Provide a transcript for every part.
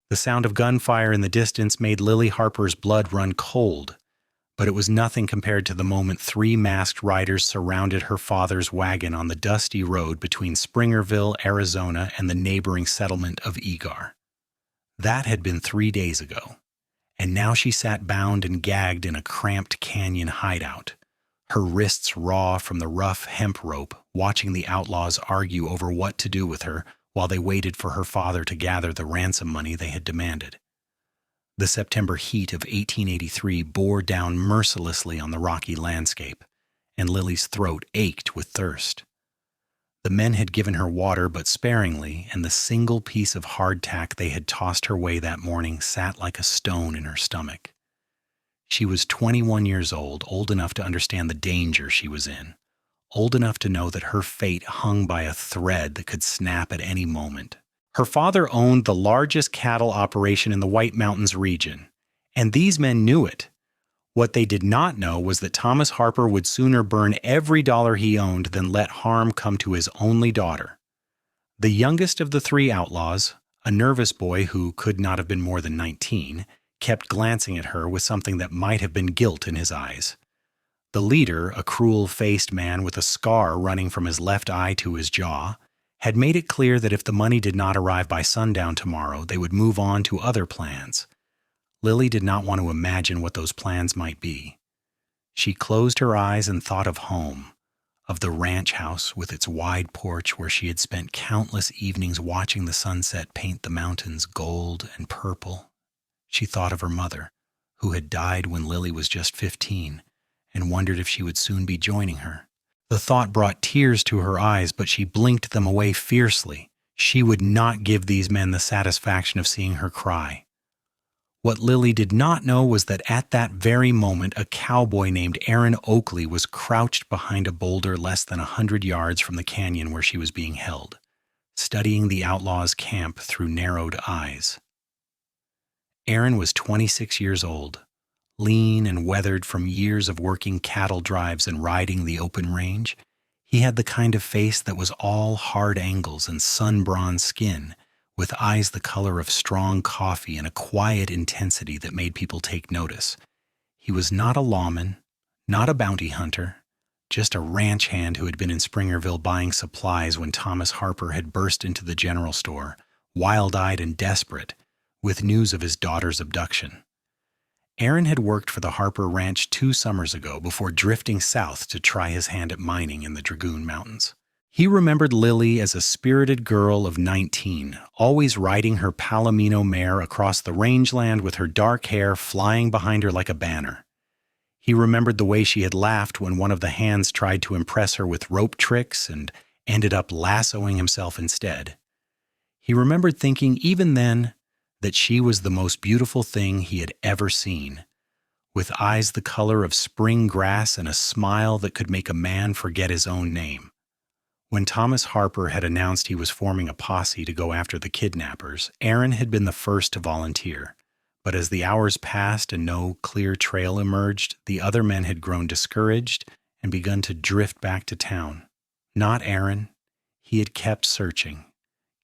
The sound of gunfire in the distance made Lily Harper's blood run cold, but it was nothing compared to the moment 3 masked riders surrounded her father's wagon on the dusty road between Springerville, Arizona, and the neighboring settlement of Egar. That had been 3 days ago, and now she sat bound and gagged in a cramped canyon hideout, her wrists raw from the rough hemp rope, watching the outlaws argue over what to do with her while they waited for her father to gather the ransom money they had demanded. The September heat of 1883 bore down mercilessly on the rocky landscape, and Lily's throat ached with thirst. The men had given her water but sparingly, and the single piece of hardtack they had tossed her way that morning sat like a stone in her stomach. She was 21 years old enough to understand the danger she was in, old enough to know that her fate hung by a thread that could snap at any moment. Her father owned the largest cattle operation in the White Mountains region, and these men knew it. What they did not know was that Thomas Harper would sooner burn every dollar he owned than let harm come to his only daughter. The youngest of the 3 outlaws, a nervous boy who could not have been more than 19, kept glancing at her with something that might have been guilt in his eyes. The leader, a cruel-faced man with a scar running from his left eye to his jaw, had made it clear that if the money did not arrive by sundown tomorrow, they would move on to other plans. Lily did not want to imagine what those plans might be. She closed her eyes and thought of home, of the ranch house with its wide porch where she had spent countless evenings watching the sunset paint the mountains gold and purple. She thought of her mother, who had died when Lily was just 15, and wondered if she would soon be joining her. The thought brought tears to her eyes, but she blinked them away fiercely. She would not give these men the satisfaction of seeing her cry. What Lily did not know was that at that very moment a cowboy named Aaron Oakley was crouched behind a boulder less than 100 yards from the canyon where she was being held, studying the outlaws' camp through narrowed eyes. Aaron was 26 years old, lean and weathered from years of working cattle drives and riding the open range. He had the kind of face that was all hard angles and sun-bronzed skin, with eyes the color of strong coffee and a quiet intensity that made people take notice. He was not a lawman, not a bounty hunter, just a ranch hand who had been in Springerville buying supplies when Thomas Harper had burst into the general store, wild-eyed and desperate, with news of his daughter's abduction. Aaron had worked for the Harper Ranch 2 summers ago before drifting south to try his hand at mining in the Dragoon Mountains. He remembered Lily as a spirited girl of 19, always riding her Palomino mare across the rangeland with her dark hair flying behind her like a banner. He remembered the way she had laughed when one of the hands tried to impress her with rope tricks and ended up lassoing himself instead. He remembered thinking even then that she was the most beautiful thing he had ever seen, with eyes the color of spring grass and a smile that could make a man forget his own name. When Thomas Harper had announced he was forming a posse to go after the kidnappers, Aaron had been the first to volunteer. But as the hours passed and no clear trail emerged, the other men had grown discouraged and begun to drift back to town. Not Aaron. He had kept searching,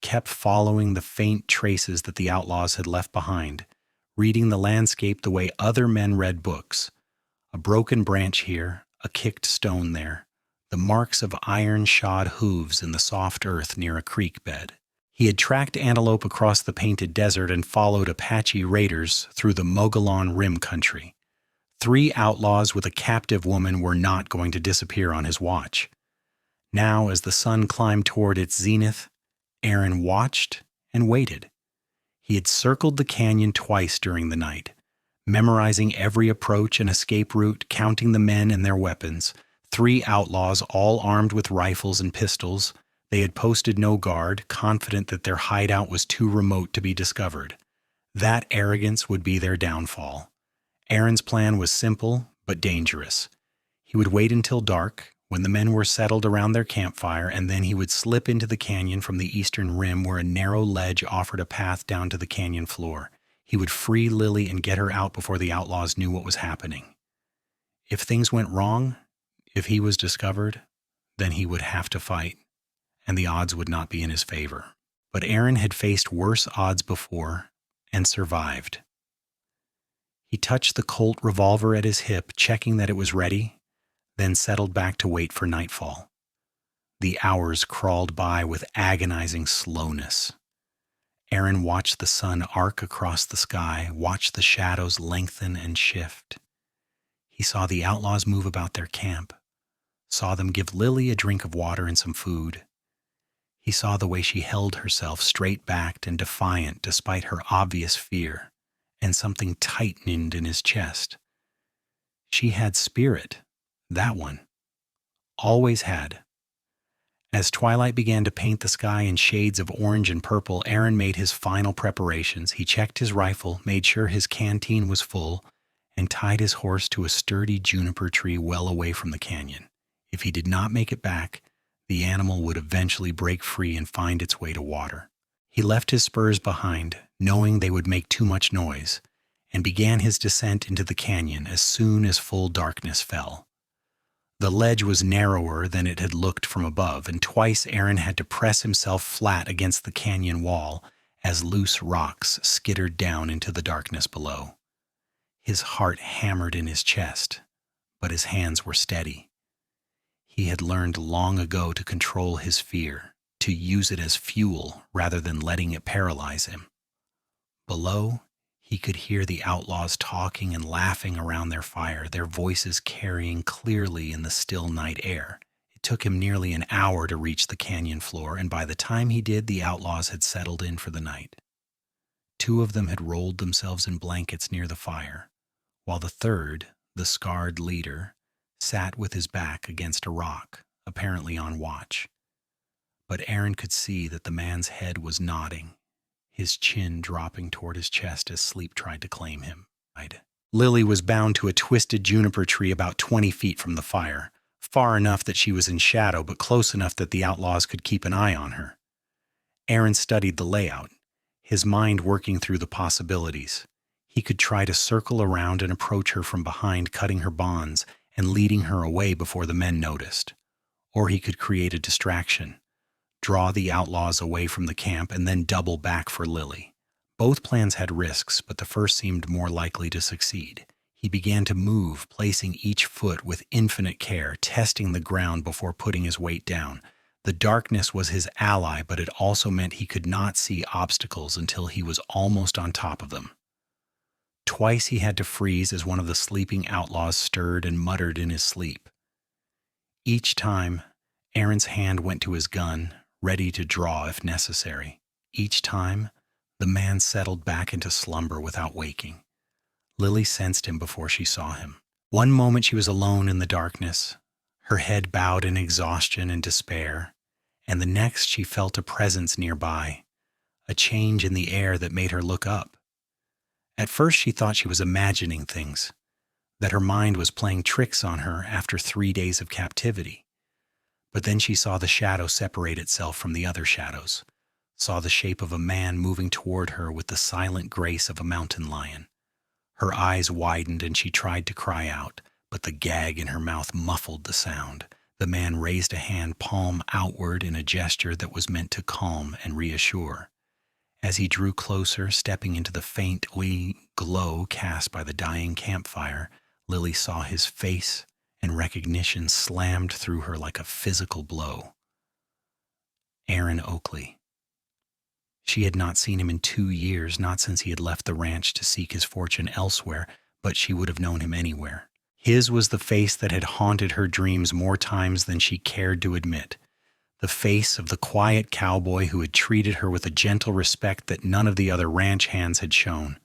kept following the faint traces that the outlaws had left behind, reading the landscape the way other men read books. A broken branch here, a kicked stone there, the marks of iron-shod hooves in the soft earth near a creek bed. He had tracked antelope across the painted desert and followed Apache raiders through the Mogollon Rim country. 3 outlaws with a captive woman were not going to disappear on his watch. Now, as the sun climbed toward its zenith, Aaron watched and waited. He had circled the canyon twice during the night, memorizing every approach and escape route, counting the men and their weapons. 3 outlaws, all armed with rifles and pistols. They had posted no guard, confident that their hideout was too remote to be discovered. That arrogance would be their downfall. Aaron's plan was simple but dangerous. He would wait until dark, when the men were settled around their campfire, and then he would slip into the canyon from the eastern rim where a narrow ledge offered a path down to the canyon floor. He would free Lily and get her out before the outlaws knew what was happening. If things went wrong, if he was discovered, then he would have to fight, and the odds would not be in his favor. But Aaron had faced worse odds before, and survived. He touched the Colt revolver at his hip, checking that it was ready, then settled back to wait for nightfall. The hours crawled by with agonizing slowness. Aaron watched the sun arc across the sky, watched the shadows lengthen and shift. He saw the outlaws move about their camp, saw them give Lily a drink of water and some food. He saw the way she held herself straight-backed and defiant despite her obvious fear, and something tightened in his chest. She had spirit, that one. Always had. As twilight began to paint the sky in shades of orange and purple, Aaron made his final preparations. He checked his rifle, made sure his canteen was full, and tied his horse to a sturdy juniper tree well away from the canyon. If he did not make it back, the animal would eventually break free and find its way to water. He left his spurs behind, knowing they would make too much noise, and began his descent into the canyon as soon as full darkness fell. The ledge was narrower than it had looked from above, and twice Aaron had to press himself flat against the canyon wall as loose rocks skittered down into the darkness below. His heart hammered in his chest, but his hands were steady. He had learned long ago to control his fear, to use it as fuel rather than letting it paralyze him. Below, he could hear the outlaws talking and laughing around their fire, their voices carrying clearly in the still night air. It took him nearly an hour to reach the canyon floor, and by the time he did, the outlaws had settled in for the night. 2 of them had rolled themselves in blankets near the fire, while the third, the scarred leader, sat with his back against a rock, apparently on watch. But Aaron could see that the man's head was nodding, his chin dropping toward his chest as sleep tried to claim him. Lily was bound to a twisted juniper tree about 20 feet from the fire, far enough that she was in shadow, but close enough that the outlaws could keep an eye on her. Aaron studied the layout, his mind working through the possibilities. He could try to circle around and approach her from behind, cutting her bonds and leading her away before the men noticed. Or he could create a distraction, draw the outlaws away from the camp, and then double back for Lily. Both plans had risks, but the first seemed more likely to succeed. He began to move, placing each foot with infinite care, testing the ground before putting his weight down. The darkness was his ally, but it also meant he could not see obstacles until he was almost on top of them. Twice he had to freeze as one of the sleeping outlaws stirred and muttered in his sleep. Each time, Aaron's hand went to his gun, ready to draw if necessary. Each time, the man settled back into slumber without waking. Lily sensed him before she saw him. One moment she was alone in the darkness, her head bowed in exhaustion and despair, and the next she felt a presence nearby, a change in the air that made her look up. At first she thought she was imagining things, that her mind was playing tricks on her after 3 days of captivity. But then she saw the shadow separate itself from the other shadows, saw the shape of a man moving toward her with the silent grace of a mountain lion. Her eyes widened and she tried to cry out, but the gag in her mouth muffled the sound. The man raised a hand palm outward in a gesture that was meant to calm and reassure. As he drew closer, stepping into the faint glow cast by the dying campfire, Lily saw his face, and recognition slammed through her like a physical blow. Aaron Oakley. She had not seen him in 2 years, not since he had left the ranch to seek his fortune elsewhere, but she would have known him anywhere. His was the face that had haunted her dreams more times than she cared to admit. The face of the quiet cowboy who had treated her with a gentle respect that none of the other ranch hands had shown.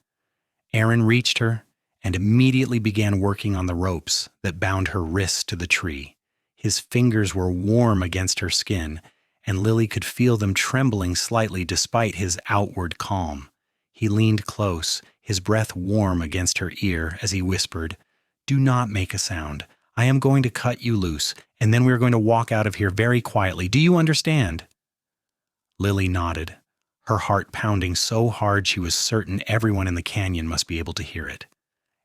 Aaron reached her and immediately began working on the ropes that bound her wrists to the tree. His fingers were warm against her skin, and Lily could feel them trembling slightly despite his outward calm. He leaned close, his breath warm against her ear as he whispered, "Do not make a sound. I am going to cut you loose, and then we are going to walk out of here very quietly. Do you understand?" Lily nodded, her heart pounding so hard she was certain everyone in the canyon must be able to hear it.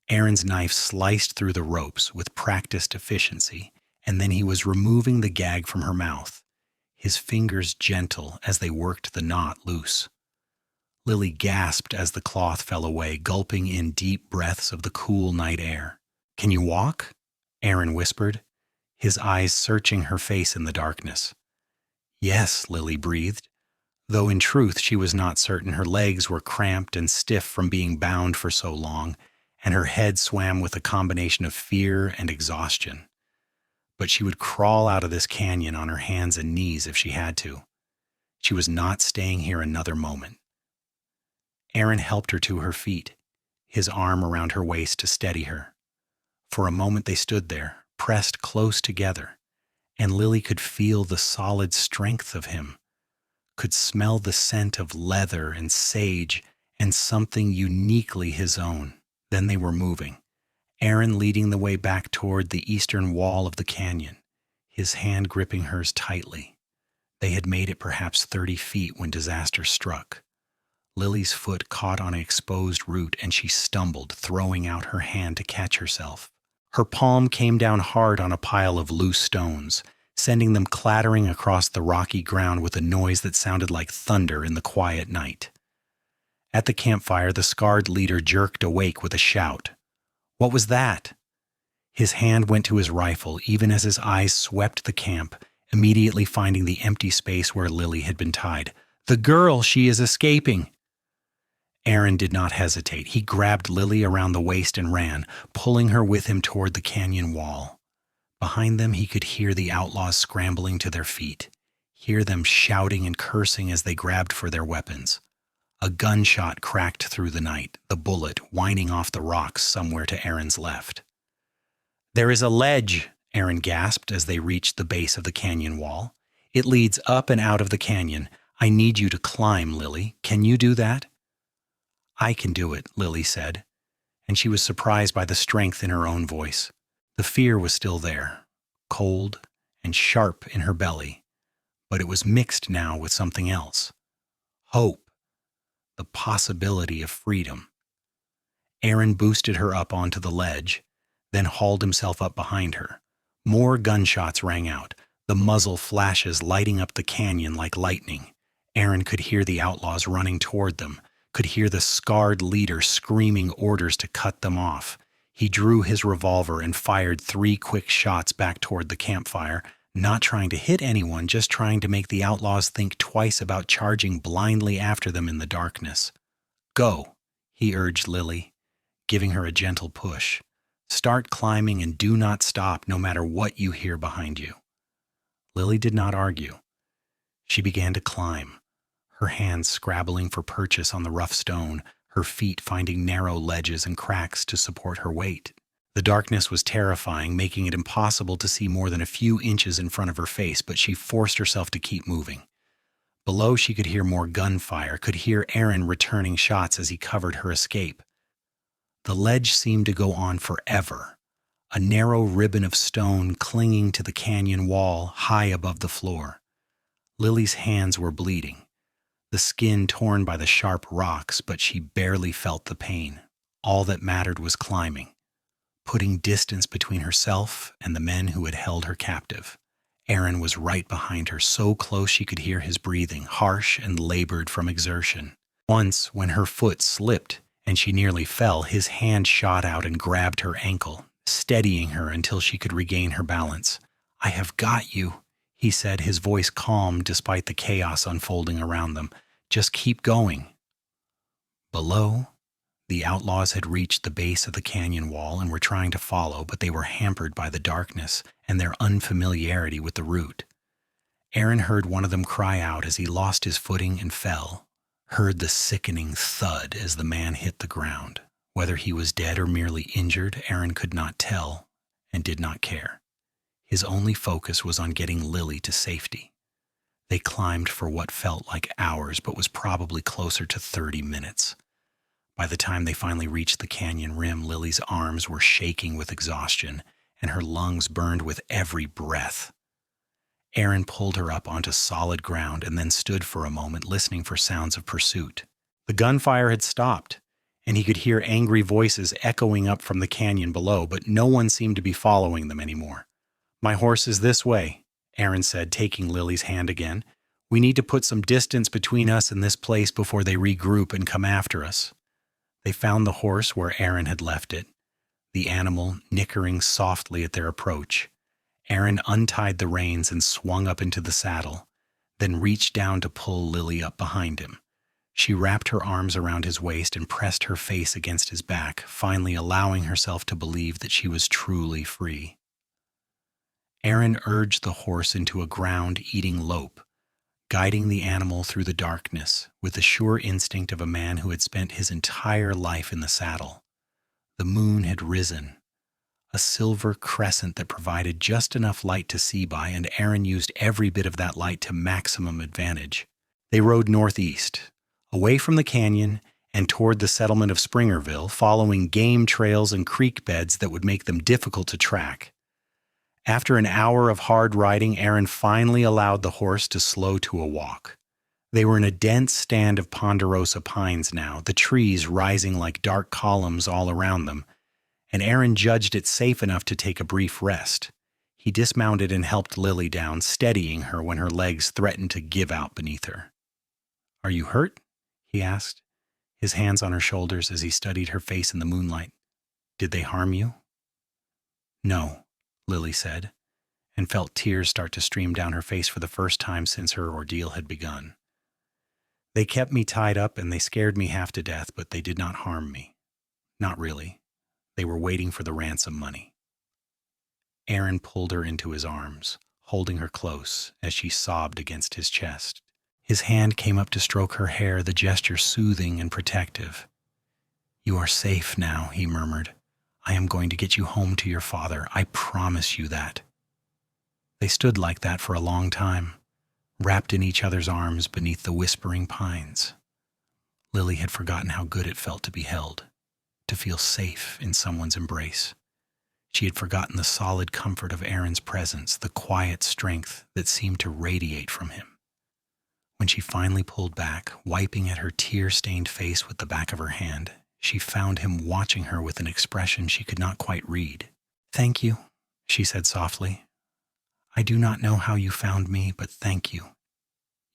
Aaron's knife sliced through the ropes with practiced efficiency, and then he was removing the gag from her mouth, his fingers gentle as they worked the knot loose. Lily gasped as the cloth fell away, gulping in deep breaths of the cool night air. "Can you walk?" Aaron whispered, his eyes searching her face in the darkness. "Yes," Lily breathed, though in truth she was not certain. Her legs were cramped and stiff from being bound for so long, and her head swam with a combination of fear and exhaustion. But she would crawl out of this canyon on her hands and knees if she had to. She was not staying here another moment. Aaron helped her to her feet, his arm around her waist to steady her. For a moment they stood there, pressed close together, and Lily could feel the solid strength of him, could smell the scent of leather and sage and something uniquely his own. Then they were moving, Aaron leading the way back toward the eastern wall of the canyon, his hand gripping hers tightly. They had made it perhaps 30 feet when disaster struck. Lily's foot caught on an exposed root and she stumbled, throwing out her hand to catch herself. Her palm came down hard on a pile of loose stones, sending them clattering across the rocky ground with a noise that sounded like thunder in the quiet night. At the campfire, the scarred leader jerked awake with a shout. What was that? His hand went to his rifle, even as his eyes swept the camp, immediately finding the empty space where Lily had been tied. "The girl! She is escaping!" Aaron did not hesitate. He grabbed Lily around the waist and ran, pulling her with him toward the canyon wall. Behind them, he could hear the outlaws scrambling to their feet, hear them shouting and cursing as they grabbed for their weapons. A gunshot cracked through the night, the bullet whining off the rocks somewhere to Aaron's left. "There is a ledge," Aaron gasped as they reached the base of the canyon wall. "It leads up and out of the canyon. I need you to climb, Lily. Can you do that?" "I can do it," Lily said, and she was surprised by the strength in her own voice. The fear was still there, cold and sharp in her belly, but it was mixed now with something else. Hope, the possibility of freedom. Aaron boosted her up onto the ledge, then hauled himself up behind her. More gunshots rang out, the muzzle flashes lighting up the canyon like lightning. Aaron could hear the outlaws running toward them, could hear the scarred leader screaming orders to cut them off. He drew his revolver and fired 3 quick shots back toward the campfire, not trying to hit anyone, just trying to make the outlaws think twice about charging blindly after them in the darkness. "Go," he urged Lily, giving her a gentle push. "Start climbing and do not stop no matter what you hear behind you." Lily did not argue. She began to climb, her hands scrabbling for purchase on the rough stone, her feet finding narrow ledges and cracks to support her weight. The darkness was terrifying, making it impossible to see more than a few inches in front of her face, but she forced herself to keep moving. Below, she could hear more gunfire, could hear Aaron returning shots as he covered her escape. The ledge seemed to go on forever, a narrow ribbon of stone clinging to the canyon wall high above the floor. Lily's hands were bleeding, the skin torn by the sharp rocks, but she barely felt the pain. All that mattered was climbing, putting distance between herself and the men who had held her captive. Aaron was right behind her, so close she could hear his breathing, harsh and labored from exertion. Once, when her foot slipped and she nearly fell, his hand shot out and grabbed her ankle, steadying her until she could regain her balance. "I have got you," he said, his voice calm despite the chaos unfolding around them. "Just keep going." Below, the outlaws had reached the base of the canyon wall and were trying to follow, but they were hampered by the darkness and their unfamiliarity with the route. Aaron heard one of them cry out as he lost his footing and fell, heard the sickening thud as the man hit the ground. Whether he was dead or merely injured, Aaron could not tell and did not care. His only focus was on getting Lily to safety. They climbed for what felt like hours, but was probably closer to 30 minutes. By the time they finally reached the canyon rim, Lily's arms were shaking with exhaustion, and her lungs burned with every breath. Aaron pulled her up onto solid ground and then stood for a moment listening for sounds of pursuit. The gunfire had stopped, and he could hear angry voices echoing up from the canyon below, but no one seemed to be following them anymore. "My horse is this way," Aaron said, taking Lily's hand again. We need to put some distance between us and this place before they regroup and come after us." They found the horse where Aaron had left it, the animal nickering softly at their approach. Aaron untied the reins and swung up into the saddle, then reached down to pull Lily up behind him. She wrapped her arms around his waist and pressed her face against his back, finally allowing herself to believe that she was truly free. Aaron urged the horse into a ground-eating lope, guiding the animal through the darkness with the sure instinct of a man who had spent his entire life in the saddle. The moon had risen, a silver crescent that provided just enough light to see by, and Aaron used every bit of that light to maximum advantage. They rode northeast, away from the canyon and toward the settlement of Springerville, following game trails and creek beds that would make them difficult to track. After an hour of hard riding, Aaron finally allowed the horse to slow to a walk. They were in a dense stand of ponderosa pines now, the trees rising like dark columns all around them, and Aaron judged it safe enough to take a brief rest. He dismounted and helped Lily down, steadying her when her legs threatened to give out beneath her. "Are you hurt?" he asked, his hands on her shoulders as he studied her face in the moonlight. "Did they harm you?" "No," Lily said, and felt tears start to stream down her face for the first time since her ordeal had begun. "They kept me tied up and they scared me half to death, but they did not harm me. Not really. They were waiting for the ransom money." Aaron pulled her into his arms, holding her close as she sobbed against his chest. His hand came up to stroke her hair, the gesture soothing and protective. "You are safe now," he murmured. "I am going to get you home to your father. I promise you that." They stood like that for a long time, wrapped in each other's arms beneath the whispering pines. Lily had forgotten how good it felt to be held, to feel safe in someone's embrace. She had forgotten the solid comfort of Aaron's presence, the quiet strength that seemed to radiate from him. When she finally pulled back, wiping at her tear-stained face with the back of her hand, she found him watching her with an expression she could not quite read. "Thank you," she said softly. "I do not know how you found me, but thank you.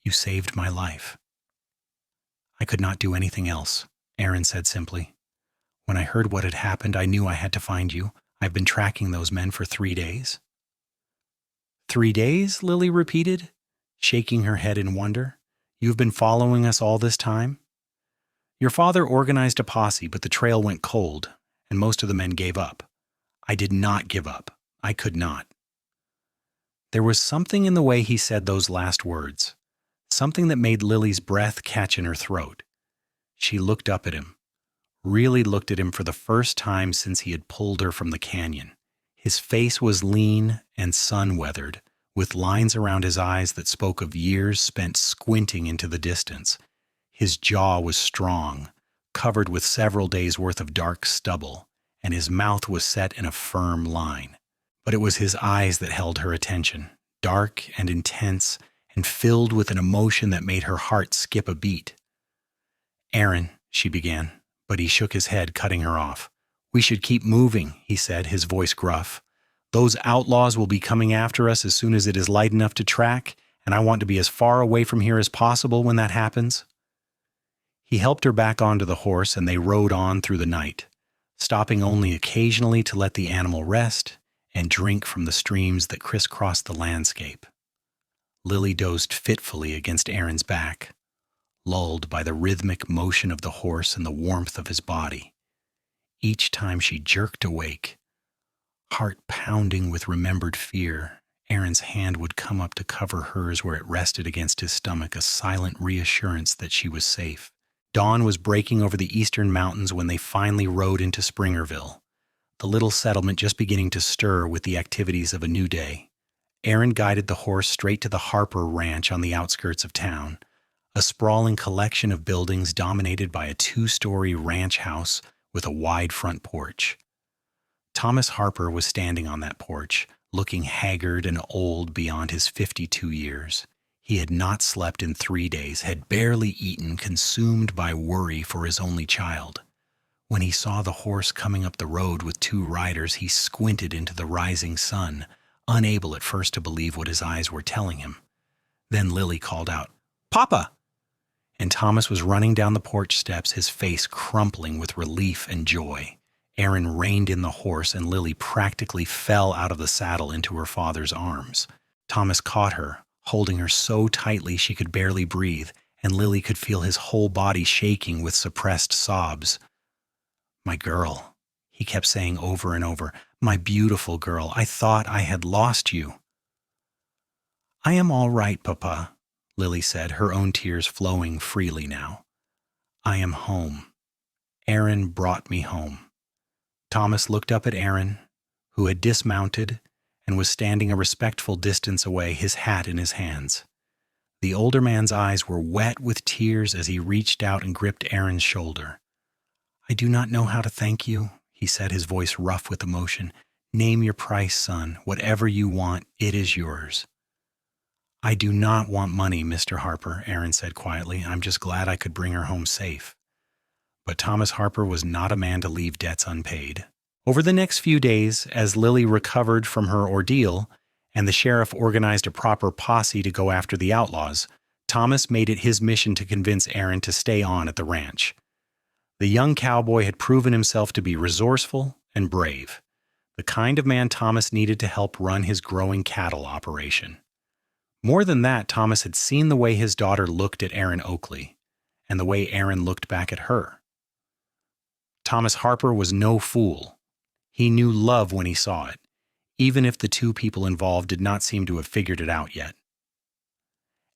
You saved my life." "I could not do anything else," Aaron said simply. "When I heard what had happened, I knew I had to find you. I've been tracking those men for 3 days." "3 days?" Lily repeated, shaking her head in wonder. "You've been following us all this time?" "Your father organized a posse, but the trail went cold, and most of the men gave up. I did not give up. I could not." There was something in the way he said those last words, something that made Lily's breath catch in her throat. She looked up at him, really looked at him for the first time since he had pulled her from the canyon. His face was lean and sun-weathered, with lines around his eyes that spoke of years spent squinting into the distance. His jaw was strong, covered with several days' worth of dark stubble, and his mouth was set in a firm line. But it was his eyes that held her attention, dark and intense, and filled with an emotion that made her heart skip a beat. "Aaron," she began, but he shook his head, cutting her off. "We should keep moving," he said, his voice gruff. "Those outlaws will be coming after us as soon as it is light enough to track, and I want to be as far away from here as possible when that happens." He helped her back onto the horse, and they rode on through the night, stopping only occasionally to let the animal rest and drink from the streams that crisscrossed the landscape. Lily dozed fitfully against Aaron's back, lulled by the rhythmic motion of the horse and the warmth of his body. Each time she jerked awake, heart pounding with remembered fear, Aaron's hand would come up to cover hers where it rested against his stomach, a silent reassurance that she was safe. Dawn was breaking over the eastern mountains when they finally rode into Springerville, the little settlement just beginning to stir with the activities of a new day. Aaron guided the horse straight to the Harper ranch on the outskirts of town, a sprawling collection of buildings dominated by a 2-story ranch house with a wide front porch. Thomas Harper was standing on that porch, looking haggard and old beyond his 52 years. He had not slept in 3 days, had barely eaten, consumed by worry for his only child. When he saw the horse coming up the road with 2 riders, he squinted into the rising sun, unable at first to believe what his eyes were telling him. Then Lily called out, "Papa!" And Thomas was running down the porch steps, his face crumpling with relief and joy. Aaron reined in the horse, and Lily practically fell out of the saddle into her father's arms. Thomas caught her, holding her so tightly she could barely breathe, and Lily could feel his whole body shaking with suppressed sobs. "My girl," he kept saying over and over, "my beautiful girl, I thought I had lost you." "I am all right, Papa," Lily said, her own tears flowing freely now. "I am home. Aaron brought me home." Thomas looked up at Aaron, who had dismounted and was standing a respectful distance away, his hat in his hands. The older man's eyes were wet with tears as he reached out and gripped Aaron's shoulder. "I do not know how to thank you," he said, his voice rough with emotion. "Name your price, son. Whatever you want, it is yours." "I do not want money, Mr. Harper," Aaron said quietly. "I'm just glad I could bring her home safe." But Thomas Harper was not a man to leave debts unpaid. Over the next few days, as Lily recovered from her ordeal and the sheriff organized a proper posse to go after the outlaws, Thomas made it his mission to convince Aaron to stay on at the ranch. The young cowboy had proven himself to be resourceful and brave, the kind of man Thomas needed to help run his growing cattle operation. More than that, Thomas had seen the way his daughter looked at Aaron Oakley and the way Aaron looked back at her. Thomas Harper was no fool. He knew love when he saw it, even if the two people involved did not seem to have figured it out yet.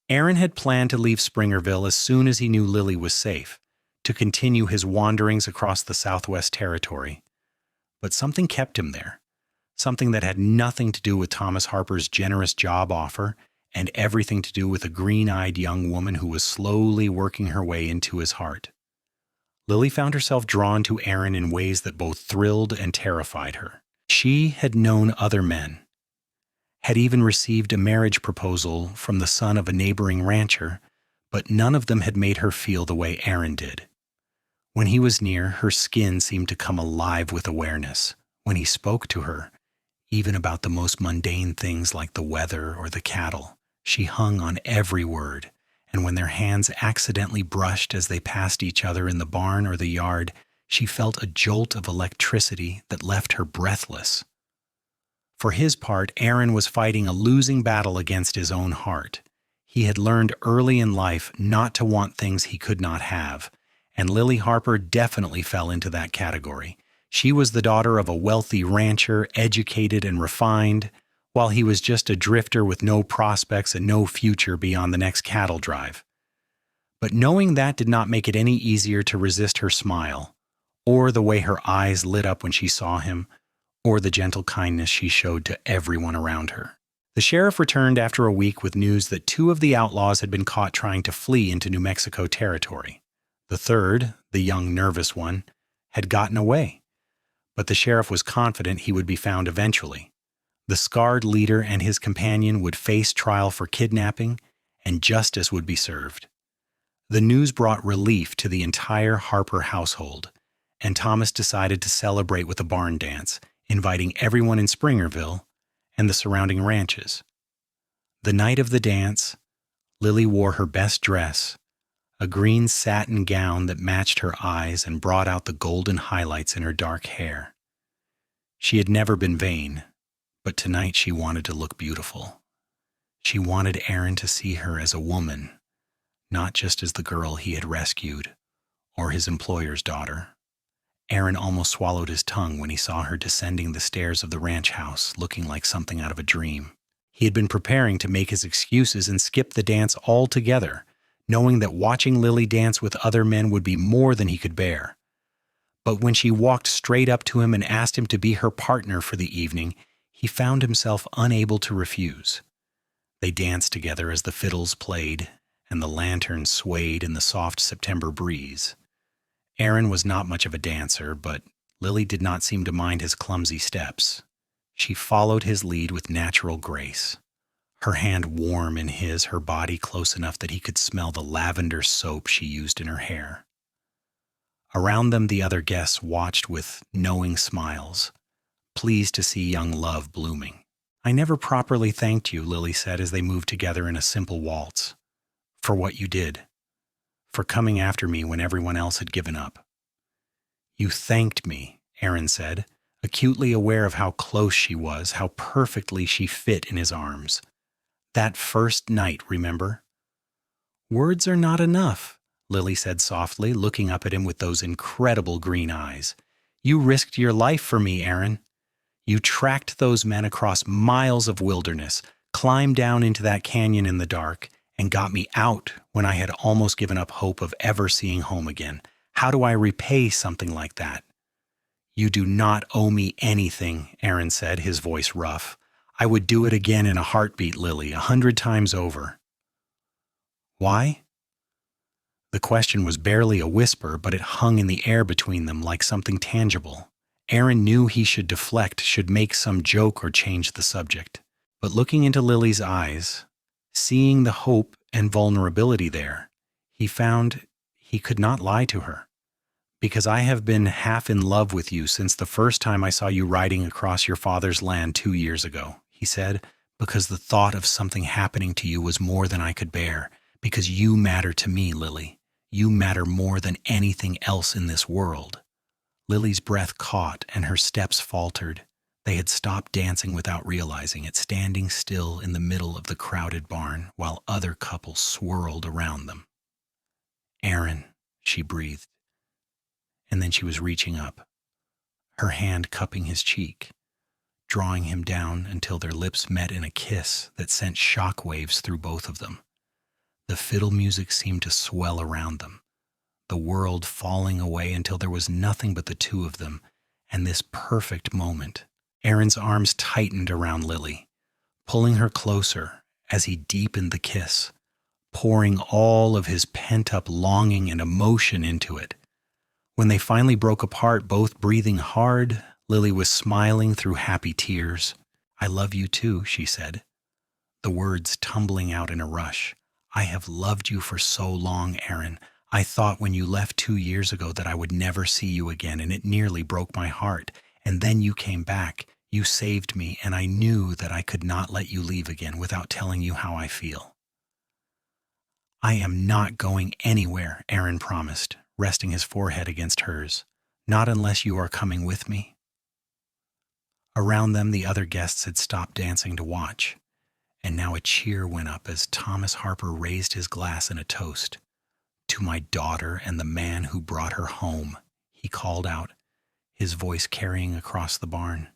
Aaron had planned to leave Springerville as soon as he knew Lily was safe, to continue his wanderings across the Southwest Territory. But something kept him there, something that had nothing to do with Thomas Harper's generous job offer and everything to do with a green-eyed young woman who was slowly working her way into his heart. Lily found herself drawn to Aaron in ways that both thrilled and terrified her. She had known other men, had even received a marriage proposal from the son of a neighboring rancher, but none of them had made her feel the way Aaron did. When he was near, her skin seemed to come alive with awareness. When he spoke to her, even about the most mundane things like the weather or the cattle, she hung on every word. And when their hands accidentally brushed as they passed each other in the barn or the yard, she felt a jolt of electricity that left her breathless. For his part, Aaron was fighting a losing battle against his own heart. He had learned early in life not to want things he could not have, and Lily Harper definitely fell into that category. She was the daughter of a wealthy rancher, educated and refined, while he was just a drifter with no prospects and no future beyond the next cattle drive. But knowing that did not make it any easier to resist her smile, or the way her eyes lit up when she saw him, or the gentle kindness she showed to everyone around her. The sheriff returned after a week with news that 2 of the outlaws had been caught trying to flee into New Mexico territory. The third, the young nervous one, had gotten away, but the sheriff was confident he would be found eventually. The scarred leader and his companion would face trial for kidnapping, and justice would be served. The news brought relief to the entire Harper household, and Thomas decided to celebrate with a barn dance, inviting everyone in Springerville and the surrounding ranches. The night of the dance, Lily wore her best dress, a green satin gown that matched her eyes and brought out the golden highlights in her dark hair. She had never been vain, but tonight she wanted to look beautiful. She wanted Aaron to see her as a woman, not just as the girl he had rescued, or his employer's daughter. Aaron almost swallowed his tongue when he saw her descending the stairs of the ranch house, looking like something out of a dream. He had been preparing to make his excuses and skip the dance altogether, knowing that watching Lily dance with other men would be more than he could bear. But when she walked straight up to him and asked him to be her partner for the evening, he found himself unable to refuse. They danced together as the fiddles played and the lanterns swayed in the soft September breeze. Aaron was not much of a dancer, but Lily did not seem to mind his clumsy steps. She followed his lead with natural grace, her hand warm in his, her body close enough that he could smell the lavender soap she used in her hair. Around them, the other guests watched with knowing smiles, pleased to see young love blooming. I never properly thanked you, Lily said as they moved together in a simple waltz. For what you did. For coming after me when everyone else had given up. You thanked me, Aaron said, acutely aware of how close she was, how perfectly she fit in his arms. That first night, remember? Words are not enough, Lily said softly, looking up at him with those incredible green eyes. You risked your life for me, Aaron. You tracked those men across miles of wilderness, climbed down into that canyon in the dark, and got me out when I had almost given up hope of ever seeing home again. How do I repay something like that? You do not owe me anything, Aaron said, his voice rough. I would do it again in a heartbeat, Lily, 100 times over. Why? The question was barely a whisper, but it hung in the air between them like something tangible. Aaron knew he should deflect, should make some joke or change the subject. But looking into Lily's eyes, seeing the hope and vulnerability there, he found he could not lie to her. Because I have been half in love with you since the first time I saw you riding across your father's land 2 years ago, he said, because the thought of something happening to you was more than I could bear, because you matter to me, Lily. You matter more than anything else in this world. Lily's breath caught and her steps faltered. They had stopped dancing without realizing it, standing still in the middle of the crowded barn while other couples swirled around them. Aaron, she breathed. And then she was reaching up, her hand cupping his cheek, drawing him down until their lips met in a kiss that sent shockwaves through both of them. The fiddle music seemed to swell around them, the world falling away until there was nothing but the two of them and this perfect moment. Aaron's arms tightened around Lily, pulling her closer as he deepened the kiss, pouring all of his pent-up longing and emotion into it. When they finally broke apart, both breathing hard, Lily was smiling through happy tears. I love you too, she said, the words tumbling out in a rush. I have loved you for so long, Aaron. I thought when you left 2 years ago that I would never see you again, and it nearly broke my heart. And then you came back. You saved me, and I knew that I could not let you leave again without telling you how I feel. I am not going anywhere, Aaron promised, resting his forehead against hers. Not unless you are coming with me. Around them, the other guests had stopped dancing to watch, and now a cheer went up as Thomas Harper raised his glass in a toast. To my daughter and the man who brought her home, he called out, his voice carrying across the barn.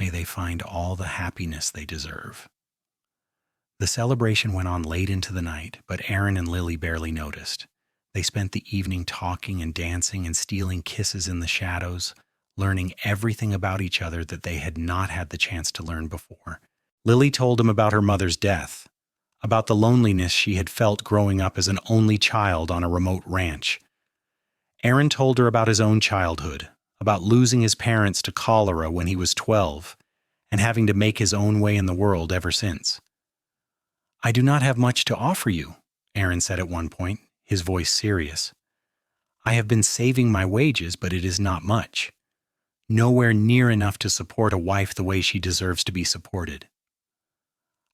May they find all the happiness they deserve. The celebration went on late into the night, but Aaron and Lily barely noticed. They spent the evening talking and dancing and stealing kisses in the shadows, learning everything about each other that they had not had the chance to learn before. Lily told him about her mother's death, about the loneliness she had felt growing up as an only child on a remote ranch. Aaron told her about his own childhood, about losing his parents to cholera when he was 12, and having to make his own way in the world ever since. I do not have much to offer you, Aaron said at one point, his voice serious. I have been saving my wages, but it is not much. Nowhere near enough to support a wife the way she deserves to be supported.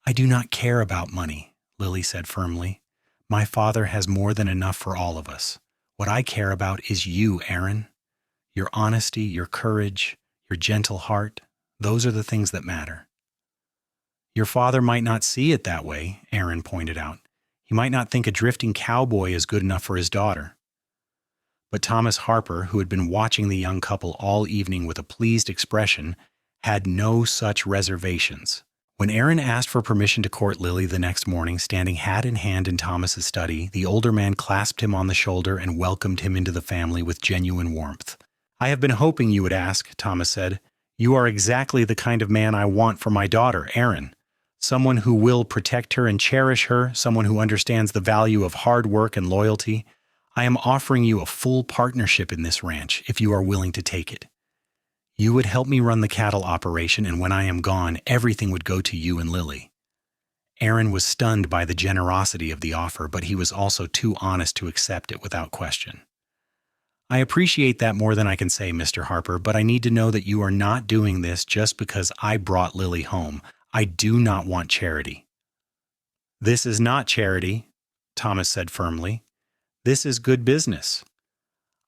I do not care about money, Lily said firmly. My father has more than enough for all of us. What I care about is you, Aaron. Your honesty, your courage, your gentle heart, those are the things that matter. Your father might not see it that way, Aaron pointed out. He might not think a drifting cowboy is good enough for his daughter. But Thomas Harper, who had been watching the young couple all evening with a pleased expression, had no such reservations. When Aaron asked for permission to court Lily the next morning, standing hat in hand in Thomas's study, the older man clasped him on the shoulder and welcomed him into the family with genuine warmth. I have been hoping you would ask, Thomas said. You are exactly the kind of man I want for my daughter, Aaron. Someone who will protect her and cherish her, someone who understands the value of hard work and loyalty. I am offering you a full partnership in this ranch if you are willing to take it. You would help me run the cattle operation, and when I am gone, everything would go to you and Lily. Aaron was stunned by the generosity of the offer, but he was also too honest to accept it without question. I appreciate that more than I can say, Mr. Harper, but I need to know that you are not doing this just because I brought Lily home. I do not want charity." "This is not charity," Thomas said firmly. "This is good business.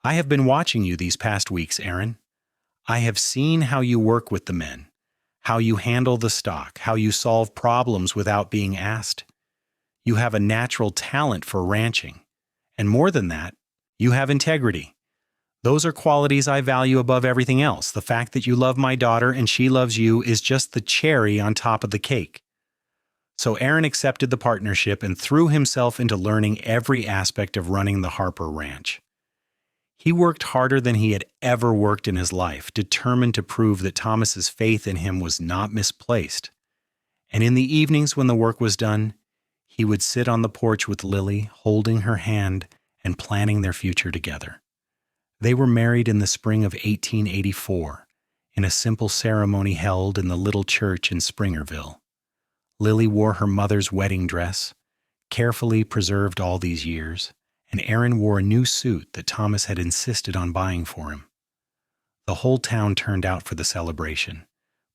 I have been watching you these past weeks, Aaron. I have seen how you work with the men, how you handle the stock, how you solve problems without being asked. You have a natural talent for ranching. And more than that, you have integrity. Those are qualities I value above everything else. The fact that you love my daughter and she loves you is just the cherry on top of the cake." So Aaron accepted the partnership and threw himself into learning every aspect of running the Harper Ranch. He worked harder than he had ever worked in his life, determined to prove that Thomas's faith in him was not misplaced. And in the evenings when the work was done, he would sit on the porch with Lily, holding her hand and planning their future together. They were married in the spring of 1884, in a simple ceremony held in the little church in Springerville. Lily wore her mother's wedding dress, carefully preserved all these years, and Aaron wore a new suit that Thomas had insisted on buying for him. The whole town turned out for the celebration,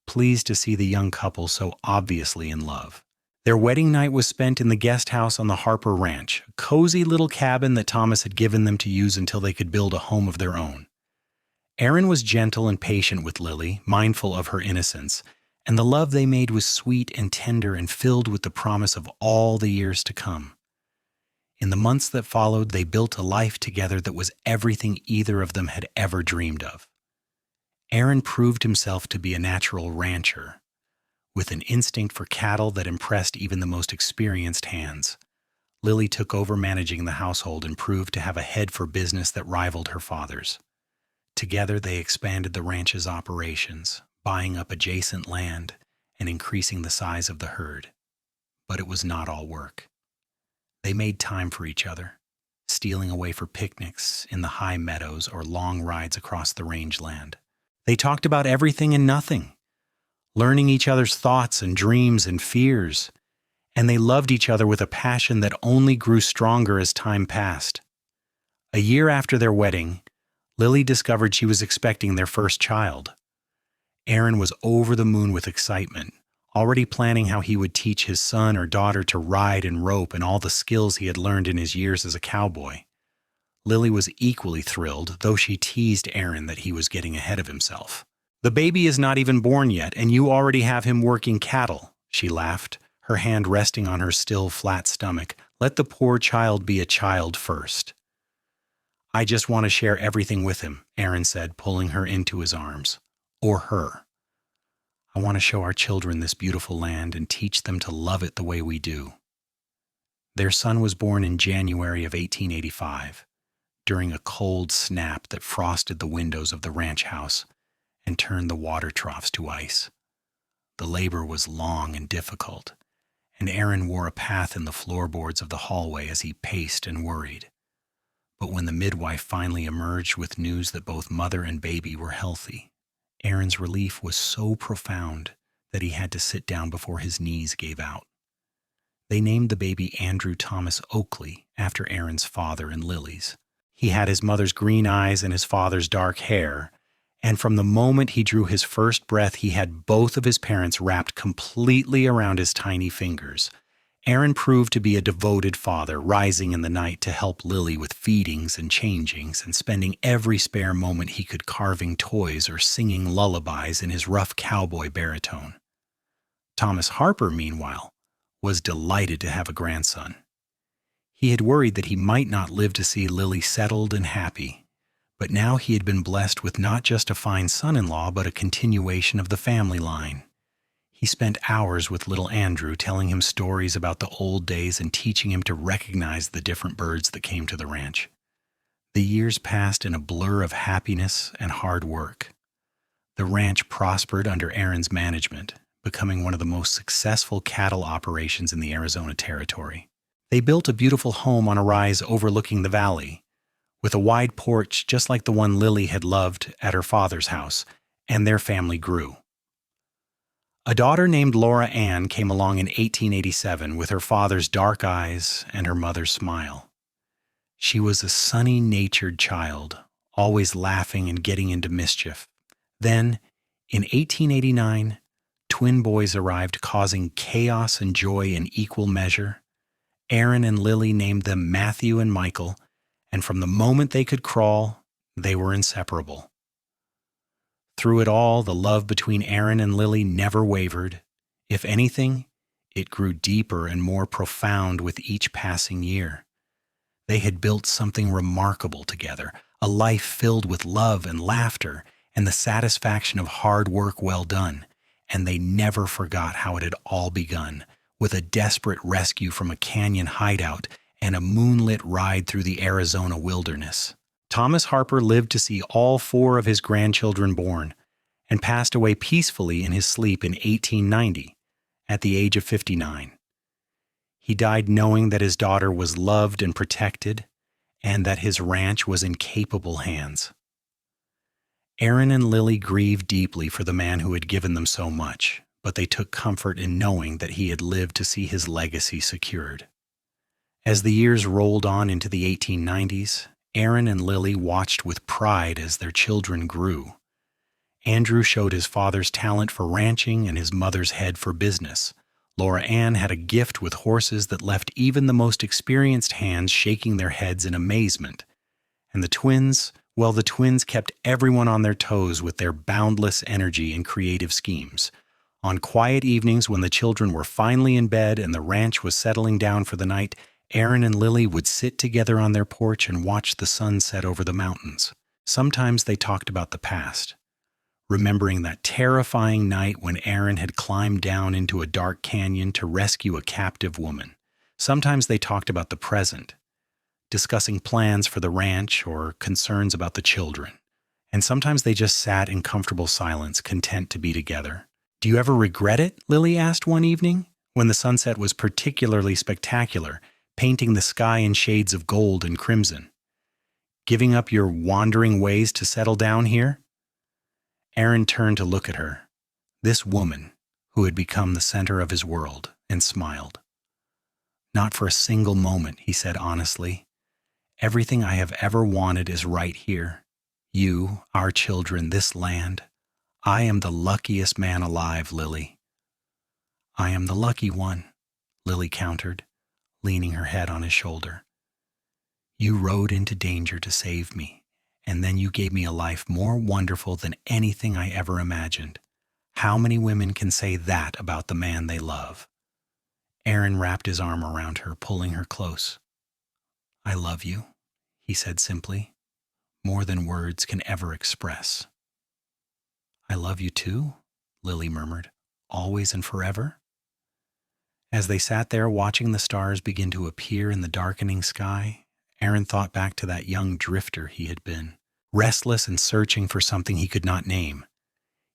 pleased to see the young couple so obviously in love. Their wedding night was spent in the guest house on the Harper Ranch, a cozy little cabin that Thomas had given them to use until they could build a home of their own. Aaron was gentle and patient with Lily, mindful of her innocence, and the love they made was sweet and tender and filled with the promise of all the years to come. In the months that followed, they built a life together that was everything either of them had ever dreamed of. Aaron proved himself to be a natural rancher, with an instinct for cattle that impressed even the most experienced hands. Lily took over managing the household and proved to have a head for business that rivaled her father's. Together, they expanded the ranch's operations, buying up adjacent land and increasing the size of the herd. But it was not all work. They made time for each other, stealing away for picnics in the high meadows or long rides across the rangeland. They talked about everything and nothing, learning each other's thoughts and dreams and fears, and they loved each other with a passion that only grew stronger as time passed. A year after their wedding, Lily discovered she was expecting their first child. Aaron was over the moon with excitement, already planning how he would teach his son or daughter to ride and rope and all the skills he had learned in his years as a cowboy. Lily was equally thrilled, though she teased Aaron that he was getting ahead of himself. "The baby is not even born yet, and you already have him working cattle," she laughed, her hand resting on her still flat stomach. "Let the poor child be a child first." "I just want to share everything with him," Aaron said, pulling her into his arms. "Or her. I want to show our children this beautiful land and teach them to love it the way we do." Their son was born in January of 1885, during a cold snap that frosted the windows of the ranch house and turned the water troughs to ice. The labor was long and difficult, and Aaron wore a path in the floorboards of the hallway as he paced and worried. But when the midwife finally emerged with news that both mother and baby were healthy, Aaron's relief was so profound that he had to sit down before his knees gave out. They named the baby Andrew Thomas Oakley after Aaron's father and Lily's. He had his mother's green eyes and his father's dark hair, and from the moment he drew his first breath, he had both of his parents wrapped completely around his tiny fingers. Aaron proved to be a devoted father, rising in the night to help Lily with feedings and changings, and spending every spare moment he could carving toys or singing lullabies in his rough cowboy baritone. Thomas Harper, meanwhile, was delighted to have a grandson. He had worried that he might not live to see Lily settled and happy, but now he had been blessed with not just a fine son-in-law, but a continuation of the family line. He spent hours with little Andrew, telling him stories about the old days and teaching him to recognize the different birds that came to the ranch. The years passed in a blur of happiness and hard work. The ranch prospered under Aaron's management, becoming one of the most successful cattle operations in the Arizona Territory. They built a beautiful home on a rise overlooking the valley, with a wide porch just like the one Lily had loved at her father's house, and their family grew. A daughter named Laura Ann came along in 1887 with her father's dark eyes and her mother's smile. She was a sunny-natured child, always laughing and getting into mischief. Then, in 1889, twin boys arrived, causing chaos and joy in equal measure. Aaron and Lily named them Matthew and Michael, and from the moment they could crawl, they were inseparable. Through it all, the love between Aaron and Lily never wavered. If anything, it grew deeper and more profound with each passing year. They had built something remarkable together, a life filled with love and laughter and the satisfaction of hard work well done, and they never forgot how it had all begun, with a desperate rescue from a canyon hideout and a moonlit ride through the Arizona wilderness. Thomas Harper lived to see all 4 of his grandchildren born and passed away peacefully in his sleep in 1890 at the age of 59. He died knowing that his daughter was loved and protected and that his ranch was in capable hands. Aaron and Lily grieved deeply for the man who had given them so much, but they took comfort in knowing that he had lived to see his legacy secured. As the years rolled on into the 1890s, Aaron and Lily watched with pride as their children grew. Andrew showed his father's talent for ranching and his mother's head for business. Laura Ann had a gift with horses that left even the most experienced hands shaking their heads in amazement. And the twins kept everyone on their toes with their boundless energy and creative schemes. On quiet evenings when the children were finally in bed and the ranch was settling down for the night, Aaron and Lily would sit together on their porch and watch the sun set over the mountains. Sometimes they talked about the past, remembering that terrifying night when Aaron had climbed down into a dark canyon to rescue a captive woman. Sometimes they talked about the present, discussing plans for the ranch or concerns about the children. And sometimes they just sat in comfortable silence, content to be together. "Do you ever regret it?" Lily asked one evening, when the sunset was particularly spectacular, painting the sky in shades of gold and crimson. "Giving up your wandering ways to settle down here?" Aaron turned to look at her, this woman who had become the center of his world, and smiled. "Not for a single moment," he said honestly. "Everything I have ever wanted is right here. You, our children, this land. I am the luckiest man alive, Lily." "I am the lucky one," Lily countered, leaning her head on his shoulder. "You rode into danger to save me, and then you gave me a life more wonderful than anything I ever imagined. How many women can say that about the man they love?" Aaron wrapped his arm around her, pulling her close. "I love you," he said simply, "more than words can ever express." "I love you too," Lily murmured, "always and forever?" As they sat there watching the stars begin to appear in the darkening sky, Aaron thought back to that young drifter he had been, restless and searching for something he could not name.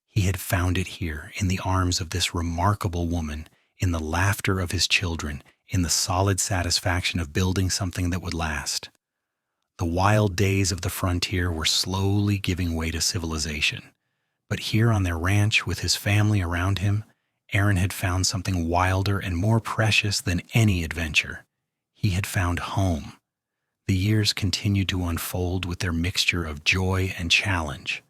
He had found it here, in the arms of this remarkable woman, in the laughter of his children, in the solid satisfaction of building something that would last. The wild days of the frontier were slowly giving way to civilization. But here on their ranch, with his family around him, Aaron had found something wilder and more precious than any adventure. He had found home. The years continued to unfold with their mixture of joy and challenge.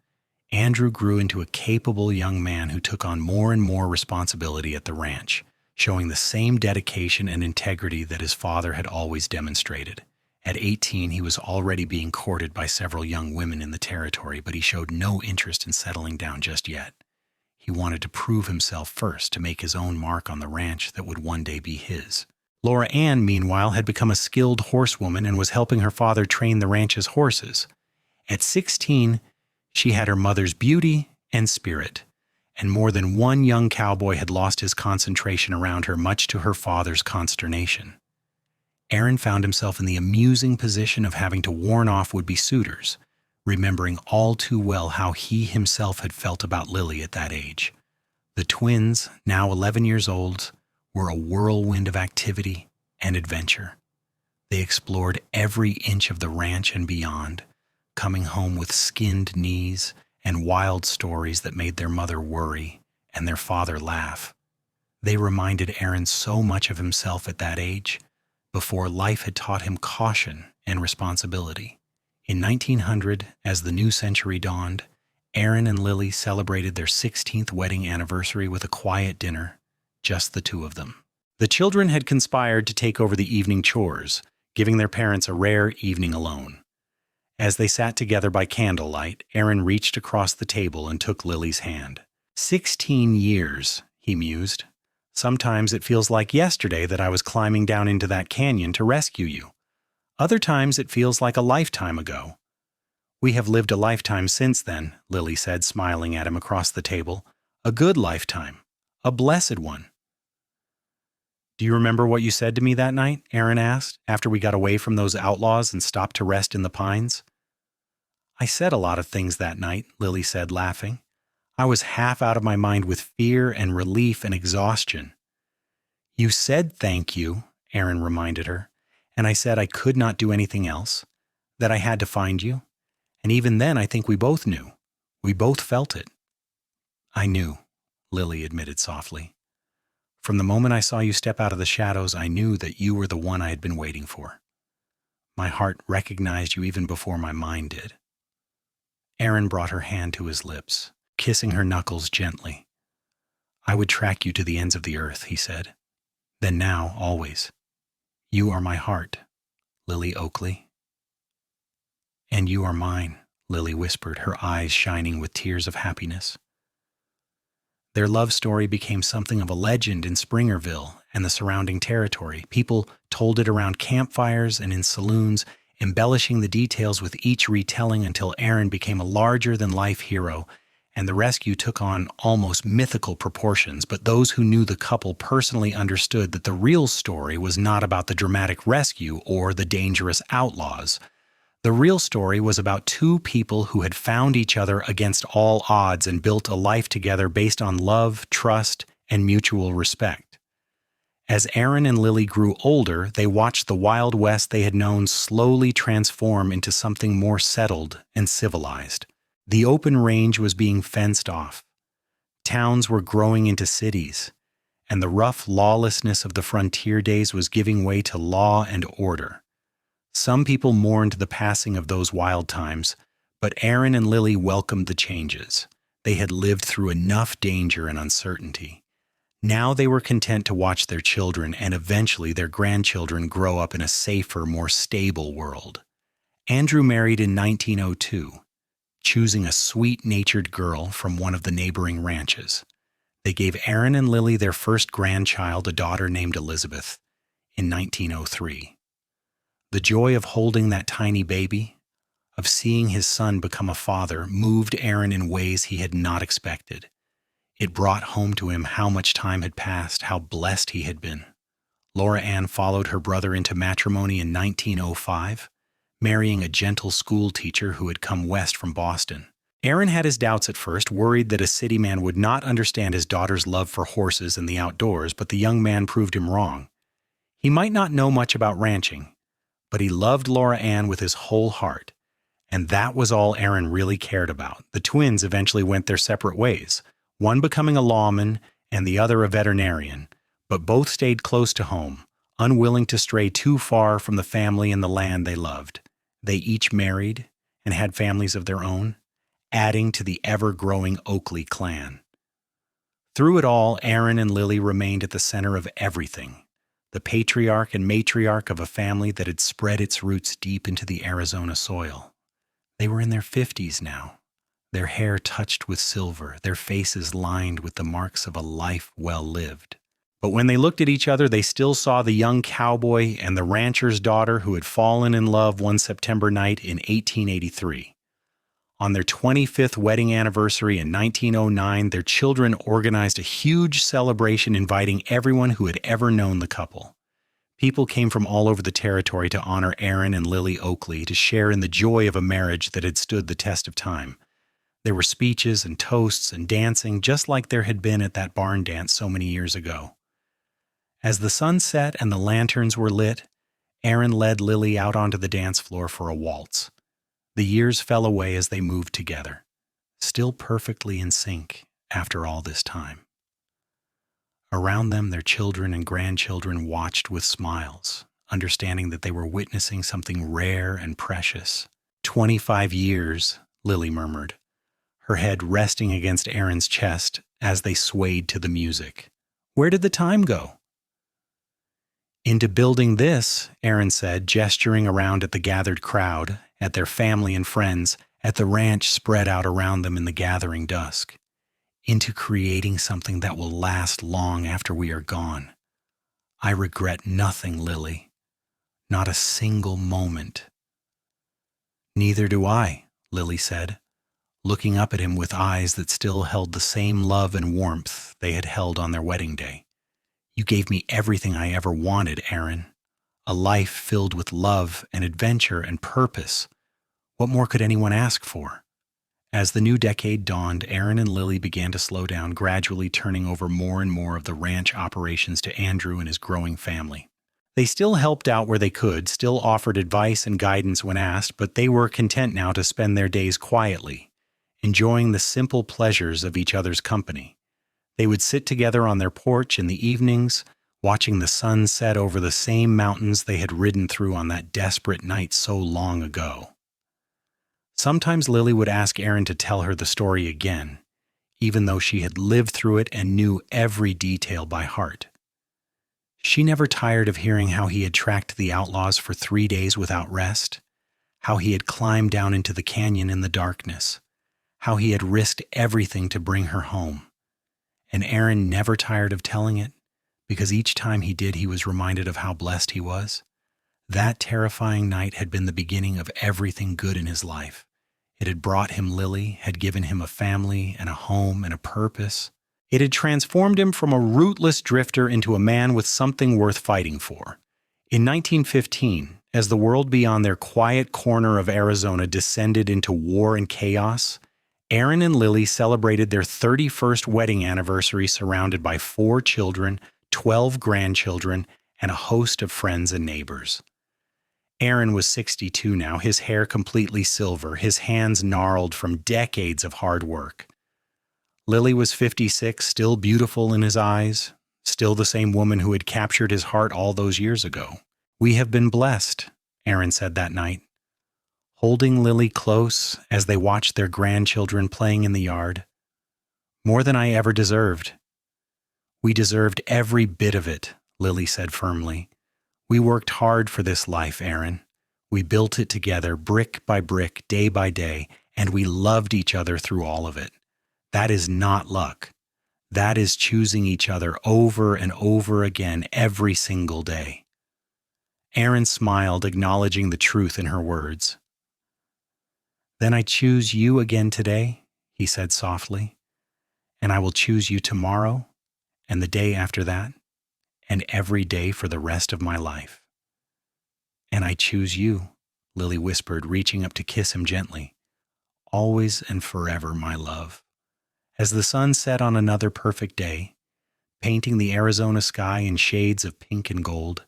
Andrew grew into a capable young man who took on more and more responsibility at the ranch, showing the same dedication and integrity that his father had always demonstrated. At 18, he was already being courted by several young women in the territory, but he showed no interest in settling down just yet. He wanted to prove himself first, to make his own mark on the ranch that would one day be his. Laura Ann, meanwhile, had become a skilled horsewoman and was helping her father train the ranch's horses. At 16, she had her mother's beauty and spirit, and more than one young cowboy had lost his concentration around her, much to her father's consternation. Aaron found himself in the amusing position of having to warn off would-be suitors, remembering all too well how he himself had felt about Lily at that age. The twins, now 11 years old, were a whirlwind of activity and adventure. They explored every inch of the ranch and beyond, coming home with skinned knees and wild stories that made their mother worry and their father laugh. They reminded Aaron so much of himself at that age, before life had taught him caution and responsibility. In 1900, as the new century dawned, Aaron and Lily celebrated their 16th wedding anniversary with a quiet dinner, just the two of them. The children had conspired to take over the evening chores, giving their parents a rare evening alone. As they sat together by candlelight, Aaron reached across the table and took Lily's hand. 16 years, he mused. Sometimes it feels like yesterday that I was climbing down into that canyon to rescue you. Other times it feels like a lifetime ago. We have lived a lifetime since then, Lily said, smiling at him across the table. A good lifetime. A blessed one. Do you remember what you said to me that night? Aaron asked, after we got away from those outlaws and stopped to rest in the pines. I said a lot of things that night, Lily said, laughing. I was half out of my mind with fear and relief and exhaustion. You said thank you, Aaron reminded her, and I said I could not do anything else, that I had to find you. And even then, I think we both knew. We both felt it. I knew, Lily admitted softly. From the moment I saw you step out of the shadows, I knew that you were the one I had been waiting for. My heart recognized you even before my mind did. Aaron brought her hand to his lips, kissing her knuckles gently. I would track you to the ends of the earth, he said. Then now, always. You are my heart, Lily Oakley. And you are mine, Lily whispered, her eyes shining with tears of happiness. Their love story became something of a legend in Springerville and the surrounding territory. People told it around campfires and in saloons, embellishing the details with each retelling until Aaron became a larger-than-life hero, and the rescue took on almost mythical proportions. But those who knew the couple personally understood that the real story was not about the dramatic rescue or the dangerous outlaws. The real story was about two people who had found each other against all odds and built a life together based on love, trust, and mutual respect. As Aaron and Lily grew older, they watched the Wild West they had known slowly transform into something more settled and civilized. The open range was being fenced off. Towns were growing into cities, and the rough lawlessness of the frontier days was giving way to law and order. Some people mourned the passing of those wild times, but Aaron and Lily welcomed the changes. They had lived through enough danger and uncertainty. Now they were content to watch their children and eventually their grandchildren grow up in a safer, more stable world. Andrew married in 1902, choosing a sweet-natured girl from one of the neighboring ranches. They gave Aaron and Lily their first grandchild, a daughter named Elizabeth, in 1903. The joy of holding that tiny baby, of seeing his son become a father, moved Aaron in ways he had not expected. It brought home to him how much time had passed, how blessed he had been. Laura Ann followed her brother into matrimony in 1905, marrying a gentle school teacher who had come west from Boston. Aaron had his doubts at first, worried that a city man would not understand his daughter's love for horses and the outdoors, but the young man proved him wrong. He might not know much about ranching, but he loved Laura Ann with his whole heart, and that was all Aaron really cared about. The twins eventually went their separate ways, one becoming a lawman and the other a veterinarian, but both stayed close to home, unwilling to stray too far from the family and the land they loved. They each married and had families of their own, adding to the ever-growing Oakley clan. Through it all, Aaron and Lily remained at the center of everything, the patriarch and matriarch of a family that had spread its roots deep into the Arizona soil. They were in their 50s now, their hair touched with silver, their faces lined with the marks of a life well lived. But when they looked at each other, they still saw the young cowboy and the rancher's daughter who had fallen in love one September night in 1883. On their 25th wedding anniversary in 1909, their children organized a huge celebration inviting everyone who had ever known the couple. People came from all over the territory to honor Aaron and Lily Oakley, to share in the joy of a marriage that had stood the test of time. There were speeches and toasts and dancing, just like there had been at that barn dance so many years ago. As the sun set and the lanterns were lit, Aaron led Lily out onto the dance floor for a waltz. The years fell away as they moved together, still perfectly in sync after all this time. Around them, their children and grandchildren watched with smiles, understanding that they were witnessing something rare and precious. 25 years, Lily murmured, her head resting against Aaron's chest as they swayed to the music. "Where did the time go?" "Into building this," Aaron said, gesturing around at the gathered crowd, at their family and friends, at the ranch spread out around them in the gathering dusk. "Into creating something that will last long after we are gone. I regret nothing, Lily. Not a single moment." "Neither do I," Lily said, looking up at him with eyes that still held the same love and warmth they had held on their wedding day. "You gave me everything I ever wanted, Aaron. A life filled with love and adventure and purpose. What more could anyone ask for?" As the new decade dawned, Aaron and Lily began to slow down, gradually turning over more and more of the ranch operations to Andrew and his growing family. They still helped out where they could, still offered advice and guidance when asked, but they were content now to spend their days quietly, enjoying the simple pleasures of each other's company. They would sit together on their porch in the evenings, watching the sun set over the same mountains they had ridden through on that desperate night so long ago. Sometimes Lily would ask Aaron to tell her the story again, even though she had lived through it and knew every detail by heart. She never tired of hearing how he had tracked the outlaws for 3 days without rest, how he had climbed down into the canyon in the darkness, how he had risked everything to bring her home. And Aaron never tired of telling it, because each time he did, he was reminded of how blessed he was. That terrifying night had been the beginning of everything good in his life. It had brought him Lily, had given him a family and a home and a purpose. It had transformed him from a rootless drifter into a man with something worth fighting for. In 1915, as the world beyond their quiet corner of Arizona descended into war and chaos, Aaron and Lily celebrated their 31st wedding anniversary surrounded by 4 children, 12 grandchildren, and a host of friends and neighbors. Aaron was 62 now, his hair completely silver, his hands gnarled from decades of hard work. Lily was 56, still beautiful in his eyes, still the same woman who had captured his heart all those years ago. "We have been blessed," Aaron said that night, holding Lily close as they watched their grandchildren playing in the yard. "More than I ever deserved." "We deserved every bit of it," Lily said firmly. "We worked hard for this life, Aaron. We built it together, brick by brick, day by day, and we loved each other through all of it. That is not luck. That is choosing each other over and over again every single day." Aaron smiled, acknowledging the truth in her words. "Then I choose you again today," he said softly, "and I will choose you tomorrow and the day after that and every day for the rest of my life." "And I choose you," Lily whispered, reaching up to kiss him gently. "Always and forever, my love." As the sun set on another perfect day, painting the Arizona sky in shades of pink and gold,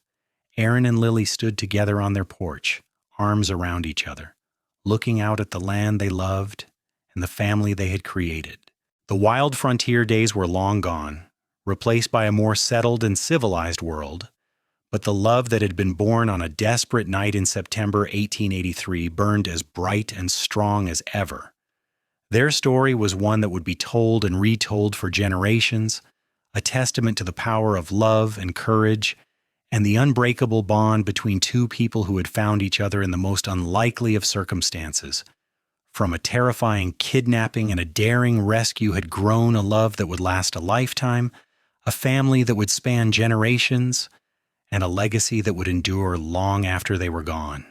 Aaron and Lily stood together on their porch, arms around each other, looking out at the land they loved and the family they had created. The wild frontier days were long gone, replaced by a more settled and civilized world, but the love that had been born on a desperate night in September 1883 burned as bright and strong as ever. Their story was one that would be told and retold for generations, a testament to the power of love and courage and the unbreakable bond between two people who had found each other in the most unlikely of circumstances. From a terrifying kidnapping and a daring rescue had grown a love that would last a lifetime, a family that would span generations, and a legacy that would endure long after they were gone.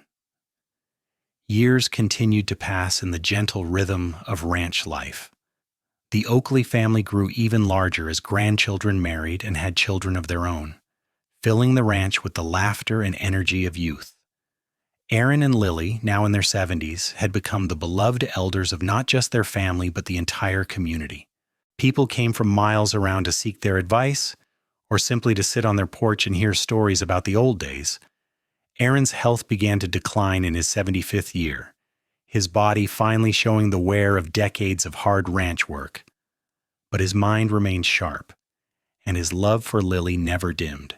Years continued to pass in the gentle rhythm of ranch life. The Oakley family grew even larger as grandchildren married and had children of their own, filling the ranch with the laughter and energy of youth. Aaron and Lily, now in their 70s, had become the beloved elders of not just their family but the entire community. People came from miles around to seek their advice, or simply to sit on their porch and hear stories about the old days. Aaron's health began to decline in his 75th year, his body finally showing the wear of decades of hard ranch work. But his mind remained sharp, and his love for Lily never dimmed.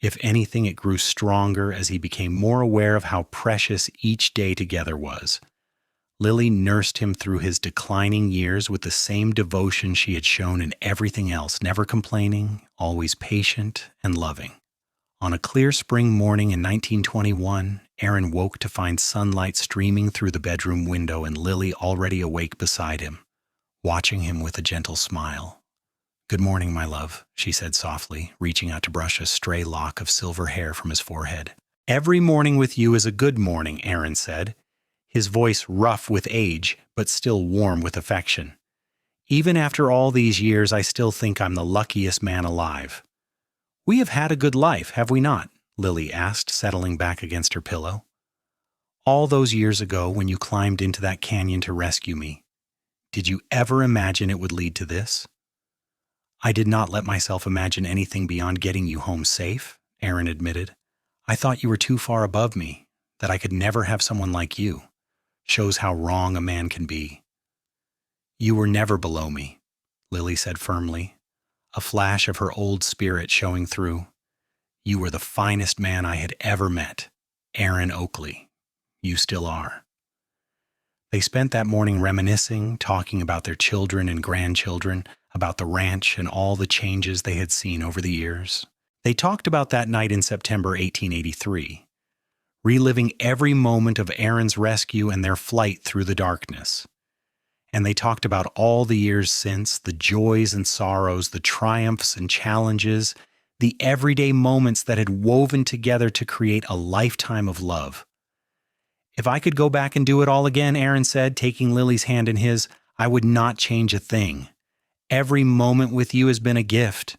If anything, it grew stronger as he became more aware of how precious each day together was. Lily nursed him through his declining years with the same devotion she had shown in everything else, never complaining, always patient and loving. On a clear spring morning in 1921, Aaron woke to find sunlight streaming through the bedroom window and Lily already awake beside him, watching him with a gentle smile. "Good morning, my love," she said softly, reaching out to brush a stray lock of silver hair from his forehead. "Every morning with you is a good morning," Aaron said, his voice rough with age, but still warm with affection. "Even after all these years, I still think I'm the luckiest man alive." "We have had a good life, have we not?" Lily asked, settling back against her pillow. "All those years ago when you climbed into that canyon to rescue me, did you ever imagine it would lead to this?" "I did not let myself imagine anything beyond getting you home safe," Aaron admitted. "I thought you were too far above me, that I could never have someone like you. Shows how wrong a man can be." "You were never below me," Lily said firmly, a flash of her old spirit showing through. "You were the finest man I had ever met, Aaron Oakley. You still are." They spent that morning reminiscing, talking about their children and grandchildren, about the ranch and all the changes they had seen over the years. They talked about that night in September 1883, reliving every moment of Aaron's rescue and their flight through the darkness. And they talked about all the years since, the joys and sorrows, the triumphs and challenges, the everyday moments that had woven together to create a lifetime of love. "If I could go back and do it all again," Aaron said, taking Lily's hand in his, "I would not change a thing. Every moment with you has been a gift."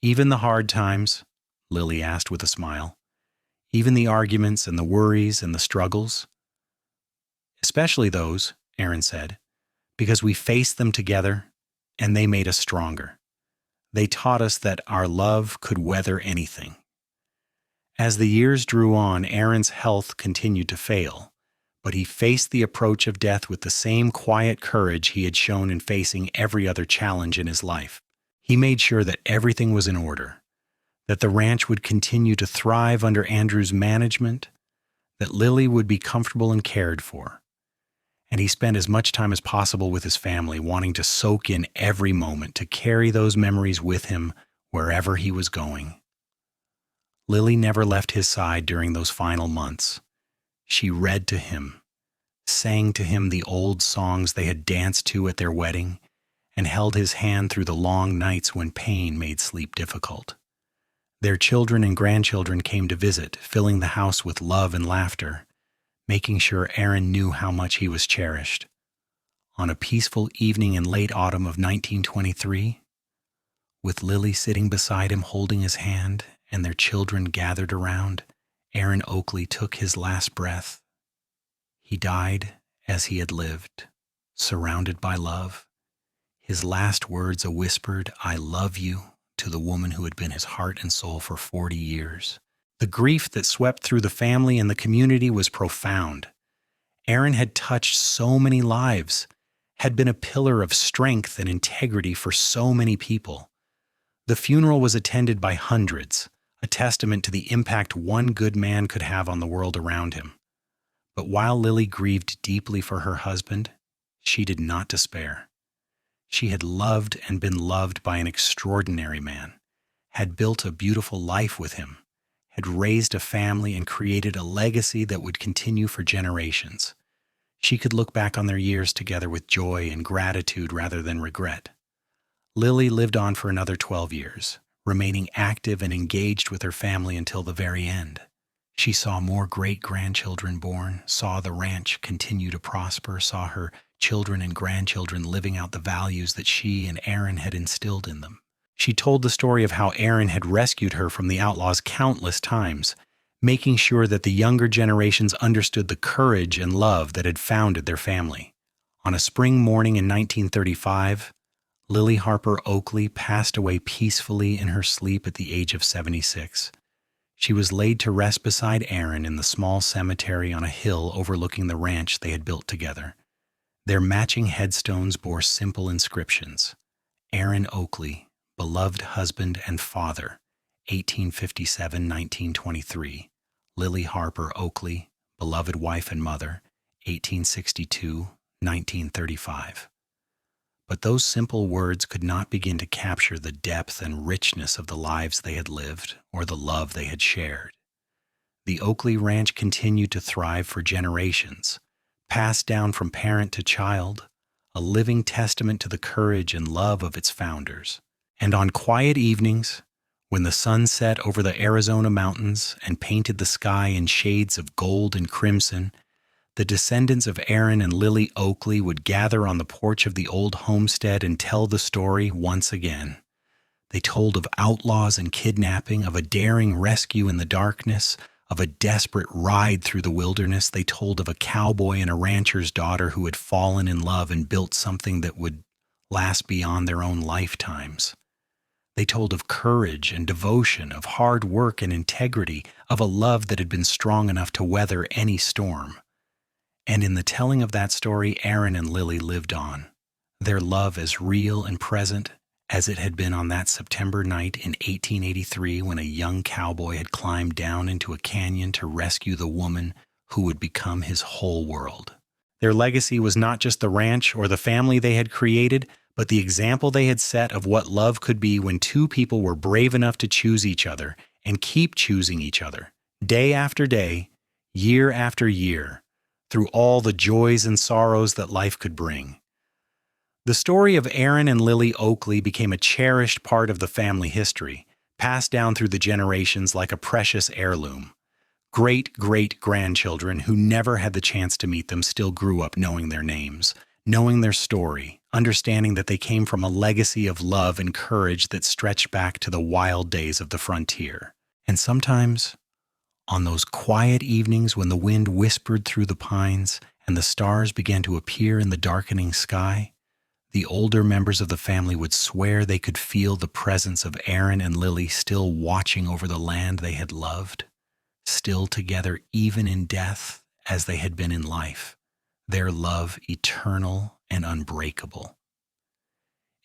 "Even the hard times?" Lily asked with a smile. "Even the arguments and the worries and the struggles?" "Especially those," Aaron said, "because we faced them together and they made us stronger. They taught us that our love could weather anything." As the years drew on, Aaron's health continued to fail, but he faced the approach of death with the same quiet courage he had shown in facing every other challenge in his life. He made sure that everything was in order, that the ranch would continue to thrive under Andrew's management, that Lily would be comfortable and cared for. And he spent as much time as possible with his family, wanting to soak in every moment, to carry those memories with him wherever he was going. Lily never left his side during those final months. She read to him, sang to him the old songs they had danced to at their wedding, and held his hand through the long nights when pain made sleep difficult. Their children and grandchildren came to visit, filling the house with love and laughter, making sure Aaron knew how much he was cherished. On a peaceful evening in late autumn of 1923, with Lily sitting beside him holding his hand and their children gathered around, Aaron Oakley took his last breath. He died as he had lived, surrounded by love, his last words a whispered, "I love you," to the woman who had been his heart and soul for 40 years. The grief that swept through the family and the community was profound. Aaron had touched so many lives, had been a pillar of strength and integrity for so many people. The funeral was attended by hundreds, a testament to the impact one good man could have on the world around him. But while Lily grieved deeply for her husband, she did not despair. She had loved and been loved by an extraordinary man, had built a beautiful life with him, had raised a family and created a legacy that would continue for generations. She could look back on their years together with joy and gratitude rather than regret. Lily lived on for another 12 years, remaining active and engaged with her family until the very end. She saw more great-grandchildren born, saw the ranch continue to prosper, saw her children and grandchildren living out the values that she and Aaron had instilled in them. She told the story of how Aaron had rescued her from the outlaws countless times, making sure that the younger generations understood the courage and love that had founded their family. On a spring morning in 1935, Lily Harper Oakley passed away peacefully in her sleep at the age of 76. She was laid to rest beside Aaron in the small cemetery on a hill overlooking the ranch they had built together. Their matching headstones bore simple inscriptions: Aaron Oakley, beloved husband and father, 1857-1923. Lily Harper Oakley, beloved wife and mother, 1862, 1935. But those simple words could not begin to capture the depth and richness of the lives they had lived or the love they had shared. The Oakley Ranch continued to thrive for generations, passed down from parent to child, a living testament to the courage and love of its founders. And on quiet evenings, when the sun set over the Arizona mountains and painted the sky in shades of gold and crimson, the descendants of Aaron and Lily Oakley would gather on the porch of the old homestead and tell the story once again. They told of outlaws and kidnapping, of a daring rescue in the darkness, of a desperate ride through the wilderness. They told of a cowboy and a rancher's daughter who had fallen in love and built something that would last beyond their own lifetimes. They told of courage and devotion, of hard work and integrity, of a love that had been strong enough to weather any storm. And in the telling of that story, Aaron and Lily lived on, their love as real and present as it had been on that September night in 1883 when a young cowboy had climbed down into a canyon to rescue the woman who would become his whole world. Their legacy was not just the ranch or the family they had created, but the example they had set of what love could be when two people were brave enough to choose each other and keep choosing each other, day after day, year after year, through all the joys and sorrows that life could bring. The story of Aaron and Lily Oakley became a cherished part of the family history, passed down through the generations like a precious heirloom. Great-great-grandchildren who never had the chance to meet them still grew up knowing their names, knowing their story, understanding that they came from a legacy of love and courage that stretched back to the wild days of the frontier. And sometimes, on those quiet evenings when the wind whispered through the pines and the stars began to appear in the darkening sky, the older members of the family would swear they could feel the presence of Aaron and Lily still watching over the land they had loved, still together even in death as they had been in life, their love eternal and unbreakable.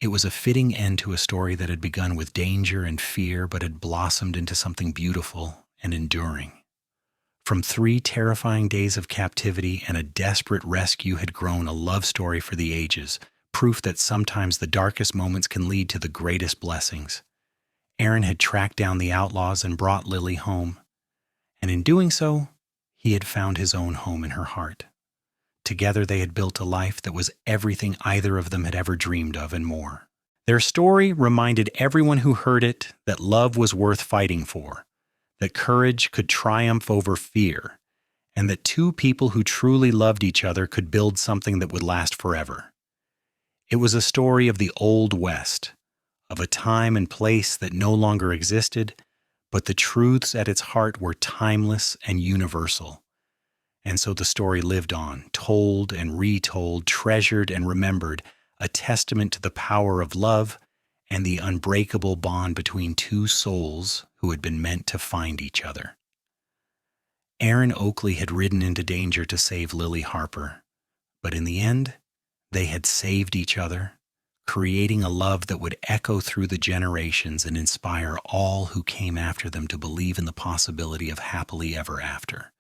It was a fitting end to a story that had begun with danger and fear but had blossomed into something beautiful and enduring. From 3 terrifying days of captivity and a desperate rescue had grown a love story for the ages, proof that sometimes the darkest moments can lead to the greatest blessings. Aaron had tracked down the outlaws and brought Lily home, and in doing so, he had found his own home in her heart. Together they had built a life that was everything either of them had ever dreamed of and more. Their story reminded everyone who heard it that love was worth fighting for, that courage could triumph over fear, and that two people who truly loved each other could build something that would last forever. It was a story of the Old West, of a time and place that no longer existed, but the truths at its heart were timeless and universal. And so the story lived on, told and retold, treasured and remembered, a testament to the power of love and the unbreakable bond between two souls who had been meant to find each other. Aaron Oakley had ridden into danger to save Lily Harper, but in the end, they had saved each other, creating a love that would echo through the generations and inspire all who came after them to believe in the possibility of happily ever after.